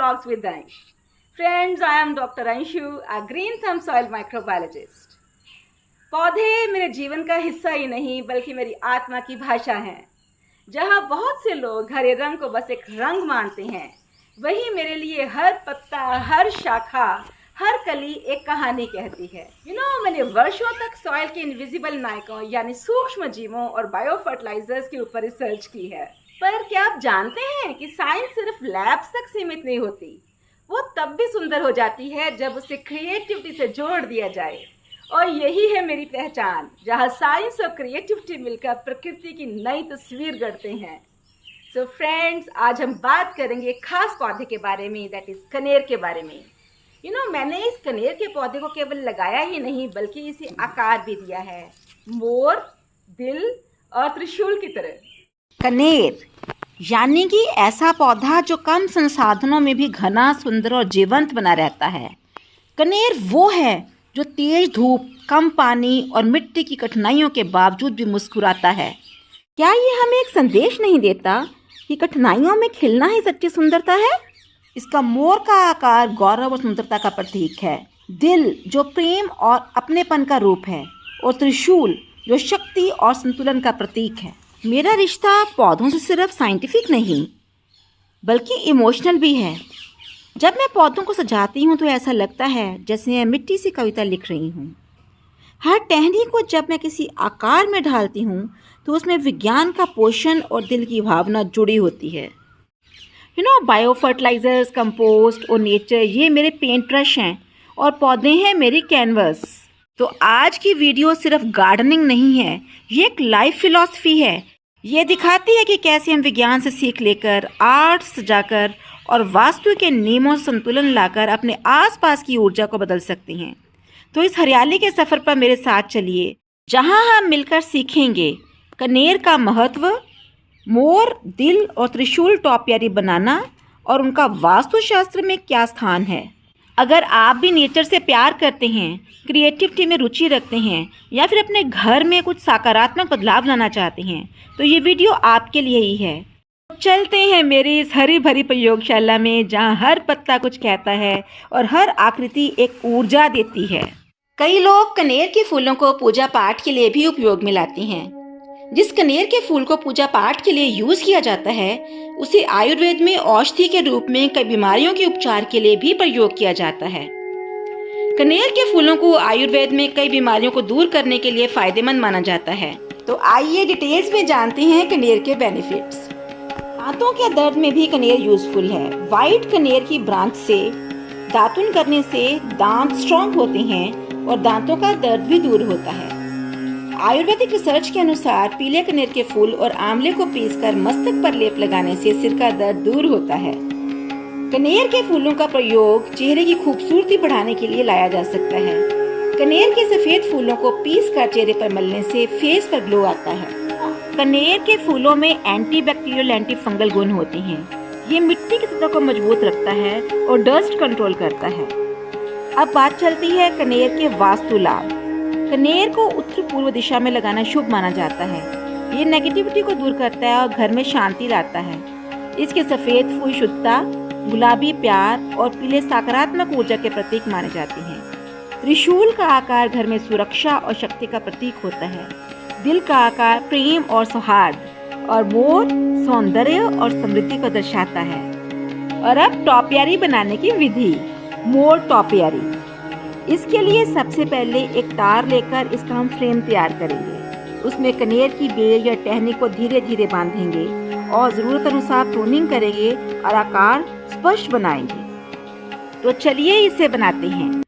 Talks with Ansh. Friends, I am Dr. Anshu, a green thumb soil microbiologist. पौधे मेरे जीवन का हिस्सा ही नहीं बल्कि मेरी आत्मा की भाषा हैं। जहाँ बहुत से लोग हरे रंग को बस एक रंग मानते हैं, वही मेरे लिए हर पत्ता, हर शाखा, हर कली एक कहानी कहती है। मैंने वर्षों तक सॉइल के इनविजिबल नायकों यानी सूक्ष्म जीवों और बायो फर्टिलाइजर्स के ऊपर रिसर्च की है। पर क्या आप जानते हैं कि साइंस सिर्फ लैब्स तक सीमित नहीं होती, वो तब भी सुंदर हो जाती है जब उसे क्रिएटिविटी से जोड़ दिया जाए। और यही है मेरी पहचान, जहाँ साइंस और क्रिएटिविटी मिलकर प्रकृति की नई तस्वीर गढ़ते हैं। सो फ्रेंड्स, आज हम बात करेंगे एक खास पौधे के बारे में, दैट इज कनेर के बारे में। मैंने इस कनेर के पौधे को केवल लगाया ही नहीं बल्कि इसे आकार भी दिया है, मोर, दिल और त्रिशूल की तरह। कनेर यानी कि ऐसा पौधा जो कम संसाधनों में भी घना, सुंदर और जीवंत बना रहता है। कनेर वो है जो तेज धूप, कम पानी और मिट्टी की कठिनाइयों के बावजूद भी मुस्कुराता है। क्या ये हमें एक संदेश नहीं देता कि कठिनाइयों में खिलना ही सच्ची सुंदरता है? इसका मोर का आकार गौरव और सुंदरता का प्रतीक है, दिल जो प्रेम और अपनेपन का रूप है, और त्रिशूल जो शक्ति और संतुलन का प्रतीक है। मेरा रिश्ता पौधों से सिर्फ साइंटिफिक नहीं बल्कि इमोशनल भी है। जब मैं पौधों को सजाती हूँ तो ऐसा लगता है जैसे मैं मिट्टी से कविता लिख रही हूँ। हर टहनी को जब मैं किसी आकार में ढालती हूँ तो उसमें विज्ञान का पोषण और दिल की भावना जुड़ी होती है। बायो फर्टिलाइजर्स, कंपोस्ट और नेचर, ये मेरे पेंट ब्रश हैं और पौधे हैं मेरी कैनवस। तो आज की वीडियो सिर्फ गार्डनिंग नहीं है, ये एक लाइफ फिलॉसफी है। ये दिखाती है कि कैसे हम विज्ञान से सीख लेकर, आर्ट सजाकर और वास्तु के नियमों से संतुलन लाकर अपने आसपास की ऊर्जा को बदल सकते हैं। तो इस हरियाली के सफ़र पर मेरे साथ चलिए, जहां हम मिलकर सीखेंगे कनेर का महत्व, मोर, दिल और त्रिशूल टॉपियारी बनाना और उनका वास्तुशास्त्र में क्या स्थान है। अगर आप भी नेचर से प्यार करते हैं, क्रिएटिविटी में रुचि रखते हैं या फिर अपने घर में कुछ सकारात्मक बदलाव लाना चाहते हैं, तो ये वीडियो आपके लिए ही है। चलते हैं मेरी इस हरी भरी प्रयोगशाला में, जहां हर पत्ता कुछ कहता है और हर आकृति एक ऊर्जा देती है। कई लोग कनेर के फूलों को पूजा पाठ के लिए भी उपयोग में लाते हैं। जिस कनेर के फूल को पूजा पाठ के लिए यूज किया जाता है, उसे आयुर्वेद में औषधि के रूप में कई बीमारियों के उपचार के लिए भी प्रयोग किया जाता है। कनेर के फूलों को आयुर्वेद में कई बीमारियों को दूर करने के लिए फायदेमंद माना जाता है। तो आइए डिटेल्स में जानते हैं कनेर के बेनिफिट्स। दांतों के दर्द में भी कनेर यूजफुल है। व्हाइट कनेर की ब्रांच से दातुन करने से दांत स्ट्रॉन्ग होते हैं और दांतों का दर्द भी दूर होता है। आयुर्वेदिक रिसर्च के अनुसार पीले कनेर के फूल और आंवले को पीसकर मस्तक पर लेप लगाने से सिर का दर्द दूर होता है। कनेर के फूलों का प्रयोग चेहरे की खूबसूरती बढ़ाने के लिए लाया जा सकता है। कनेर के सफेद फूलों को पीसकर चेहरे पर मलने से फेस पर ग्लो आता है। कनेर के फूलों में एंटीबैक्टीरियल, एंटी फंगल गुण होते हैं। ये मिट्टी की सतह को मजबूत रखता है और डस्ट कंट्रोल करता है। अब बात चलती है कनेर के वास्तु लाभ। कनेर को उत्तर पूर्व दिशा में लगाना शुभ माना जाता है। ये नेगेटिविटी को दूर करता है और घर में शांति लाता है। इसके सफेद फूल शुद्धता, गुलाबी प्यार और पीले सकारात्मक ऊर्जा के प्रतीक माने जाते हैं। त्रिशूल का आकार घर में सुरक्षा और शक्ति का प्रतीक होता है। दिल का आकार प्रेम और सौहार्द, और मोर सौंदर्य और समृद्धि को दर्शाता है। और अब टॉपियारी बनाने की विधि, मोर टॉपियारी। इसके लिए सबसे पहले एक तार लेकर इसका हम फ्रेम तैयार करेंगे। उसमें कनेर की बेल या टहनी को धीरे धीरे बांधेंगे और ज़रूरत अनुसार प्रूनिंग करेंगे और आकार स्पष्ट बनाएंगे। तो चलिए इसे बनाते हैं।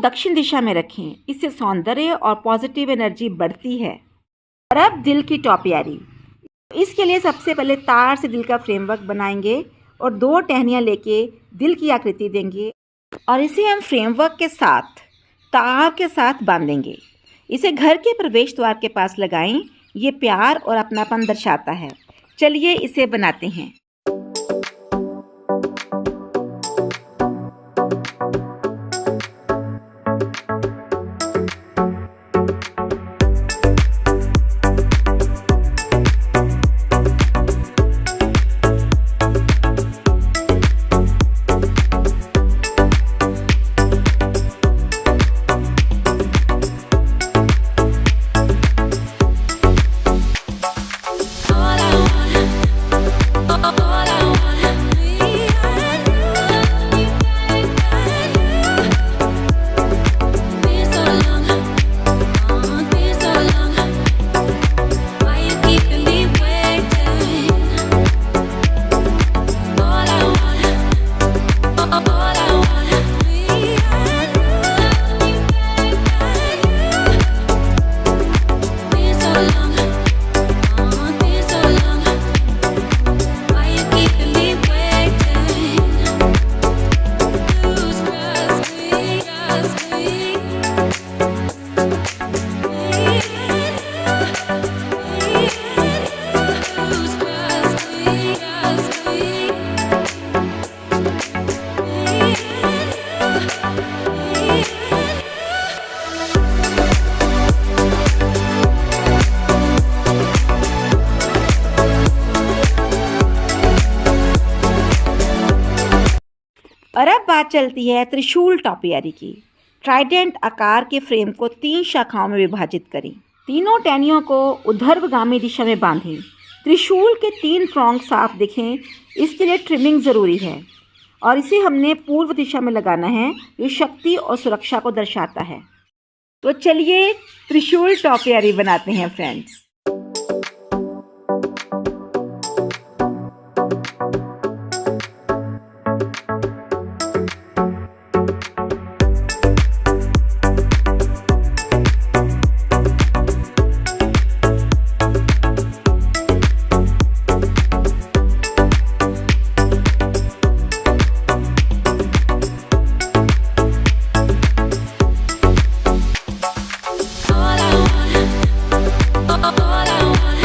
दक्षिण दिशा में रखें। इससे सौंदर्य और पॉजिटिव एनर्जी बढ़ती है। और अब दिल की टॉपियारी। इसके लिए सबसे पहले तार से दिल का फ्रेमवर्क बनाएंगे और 2 टहनियाँ लेके दिल की आकृति देंगे और इसे हम फ्रेमवर्क के साथ तार के साथ बांधेंगे। इसे घर के प्रवेश द्वार के पास लगाएं। ये प्यार और अपनापन दर्शाता है। चलिए इसे बनाते हैं। और अब बात चलती है त्रिशूल टॉपियारी की। ट्राइडेंट आकार के फ्रेम को 3 शाखाओं में विभाजित करें। तीनों टहनियों को ऊर्ध्वगामी दिशा में बांधें। त्रिशूल के 3 प्रोंग साफ दिखें, इसके लिए ट्रिमिंग ज़रूरी है और इसे हमने पूर्व दिशा में लगाना है। ये शक्ति और सुरक्षा को दर्शाता है। तो चलिए त्रिशूल टॉपियारी बनाते हैं फ्रेंड्स। All I want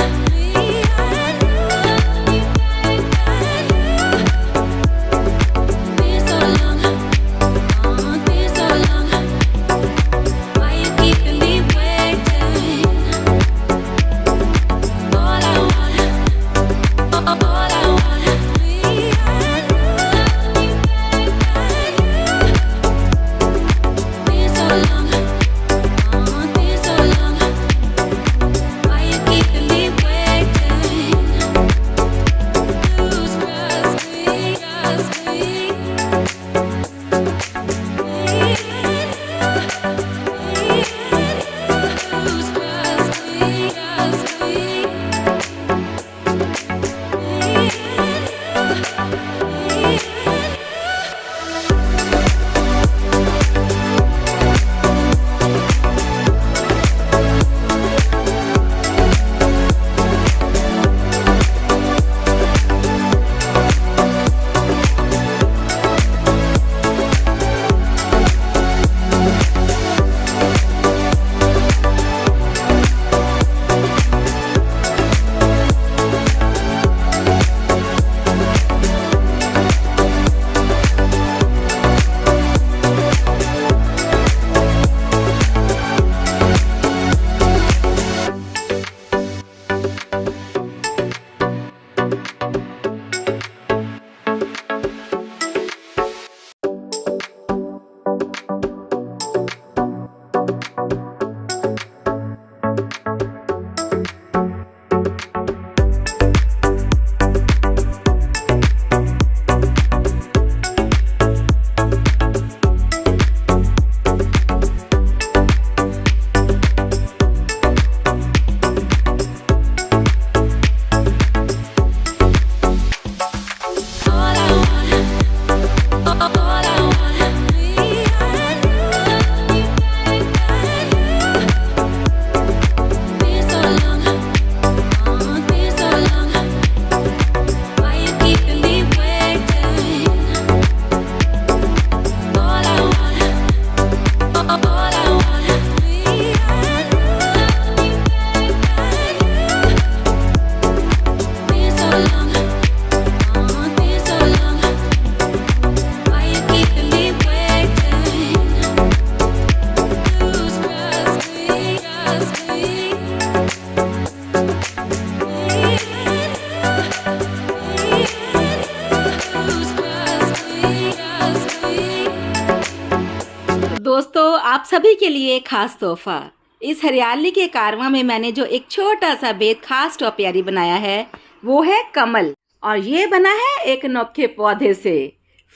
सभी के लिए खास तोहफा। इस हरियाली के कारवां में मैंने जो एक छोटा सा बेद खास टॉपियारी बनाया है वो है कमल, और ये बना है एक अनोखे पौधे से,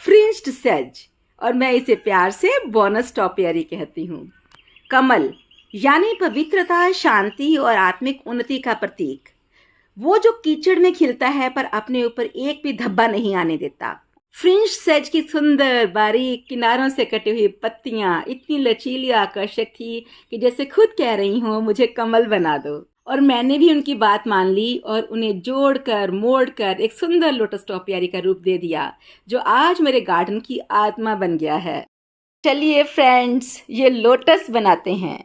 फ्रिंज्ड सेज, और मैं इसे प्यार से बोनस टॉपियारी कहती हूँ। कमल यानी पवित्रता, शांति और आत्मिक उन्नति का प्रतीक। वो जो कीचड़ में खिलता है पर अपने ऊपर एक भी धब्बा नहीं आने देता। फ्रिंज सेज की सुंदर बारीक किनारों से कटी हुई पत्तियां इतनी लचीली आकर्षक थी कि जैसे खुद कह रही हूँ मुझे कमल बना दो। और मैंने भी उनकी बात मान ली और उन्हें जोड़कर मोड़कर एक सुंदर लोटस टॉपियारी का रूप दे दिया, जो आज मेरे गार्डन की आत्मा बन गया है। चलिए फ्रेंड्स, ये लोटस बनाते हैं।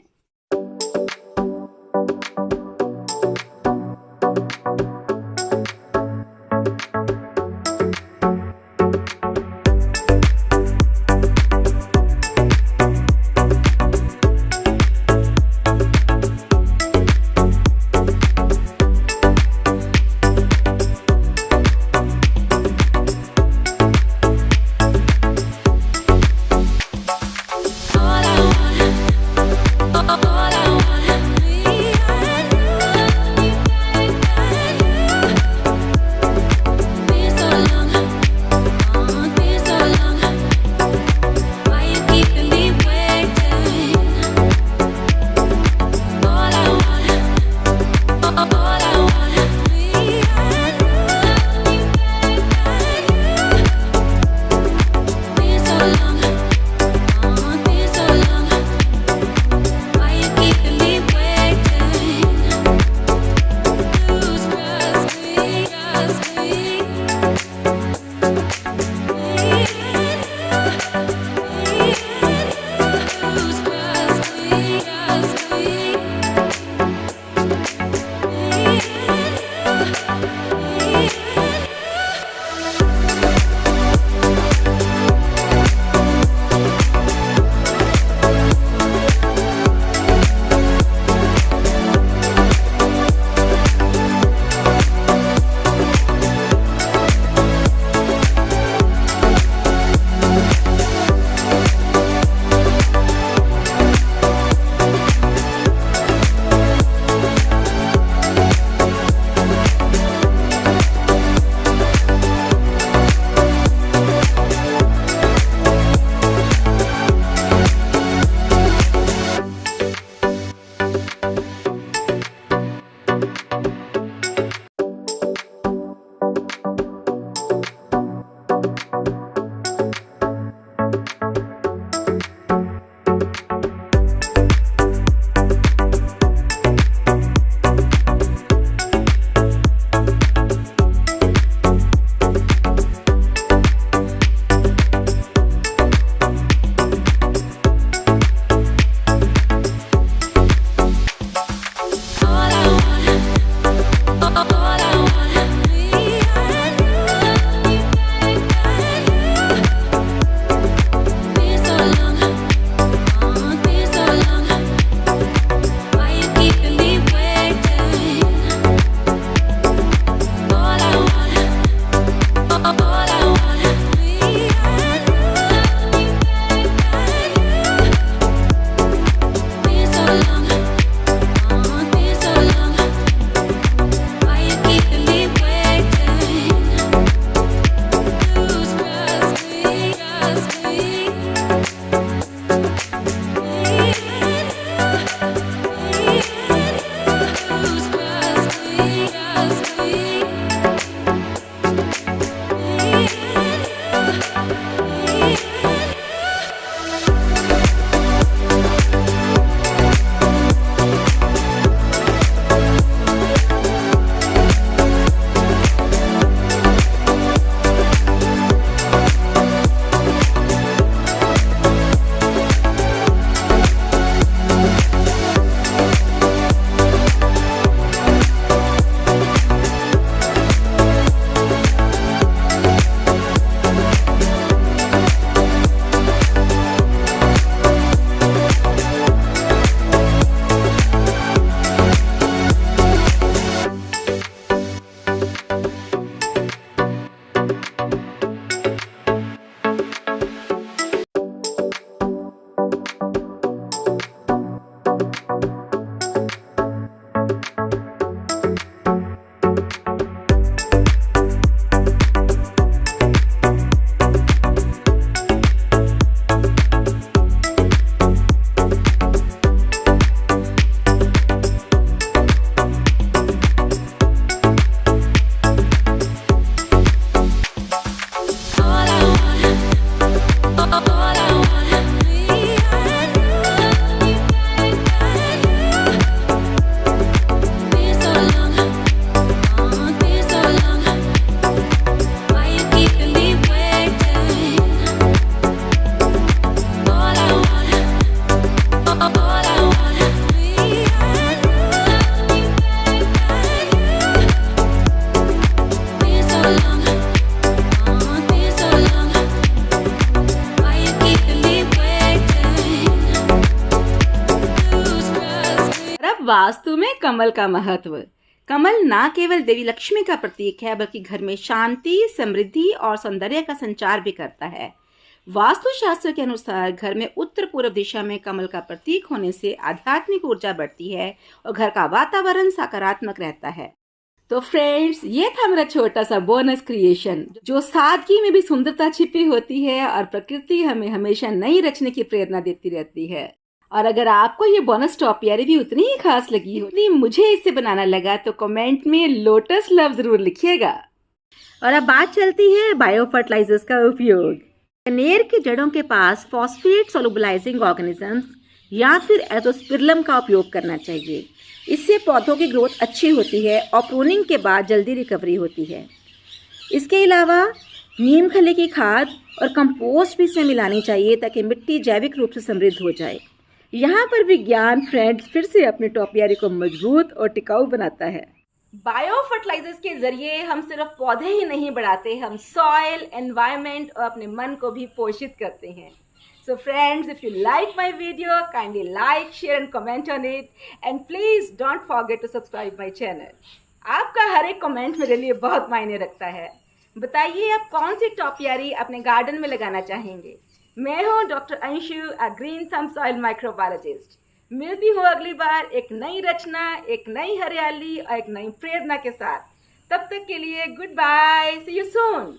वास्तु में कमल का महत्व। कमल न केवल देवी लक्ष्मी का प्रतीक है बल्कि घर में शांति, समृद्धि और सौंदर्य का संचार भी करता है। वास्तुशास्त्र के अनुसार घर में उत्तर पूर्व दिशा में कमल का प्रतीक होने से आध्यात्मिक ऊर्जा बढ़ती है और घर का वातावरण सकारात्मक रहता है। तो फ्रेंड्स, ये था मेरा छोटा सा बोनस क्रिएशन, जो सादगी में भी सुंदरता छिपी होती है और प्रकृति हमें हमेशा नई रचने की प्रेरणा देती रहती है। और अगर आपको ये बोनस टॉपियारी भी उतनी ही खास लगी हो जितनी मुझे इसे बनाना लगा तो कमेंट में लोटस लव जरूर लिखिएगा। और अब बात चलती है बायो फर्टिलाइजर्स का उपयोग। कनेर की जड़ों के पास फॉस्फेट सोलुबलाइजिंग ऑर्गेनिजम्स या फिर एजोस्पिरलम का उपयोग करना चाहिए। इससे पौधों की ग्रोथ अच्छी होती है और प्रूनिंग के बाद जल्दी रिकवरी होती है। इसके अलावा नीम खली की खाद और कंपोस्ट भी इसमें मिलानी चाहिए ताकि मिट्टी जैविक रूप से समृद्ध हो जाए। यहाँ पर विज्ञान फ्रेंड्स फिर से अपने टॉपियारी को मजबूत और टिकाऊ बनाता है। बायो फर्टिलाइजर्स के जरिए हम सिर्फ पौधे ही नहीं बढ़ाते, हम सॉइल, एनवायरनमेंट और अपने मन को भी पोषित करते हैं। So friends, if you like my video, kindly like, share and comment on it. And please don't forget to subscribe my channel. आपका हर एक कमेंट मेरे लिए बहुत मायने रखता है। बताइए आप कौन सी टॉपियारी अपने गार्डन में लगाना चाहेंगे। मैं हूँ डॉक्टर अंशु, अ ग्रीन थंब सॉइल माइक्रोबायोलॉजिस्ट। मिलती हूँ अगली बार एक नई रचना, एक नई हरियाली और एक नई प्रेरणा के साथ। तब तक के लिए good bye, see you soon.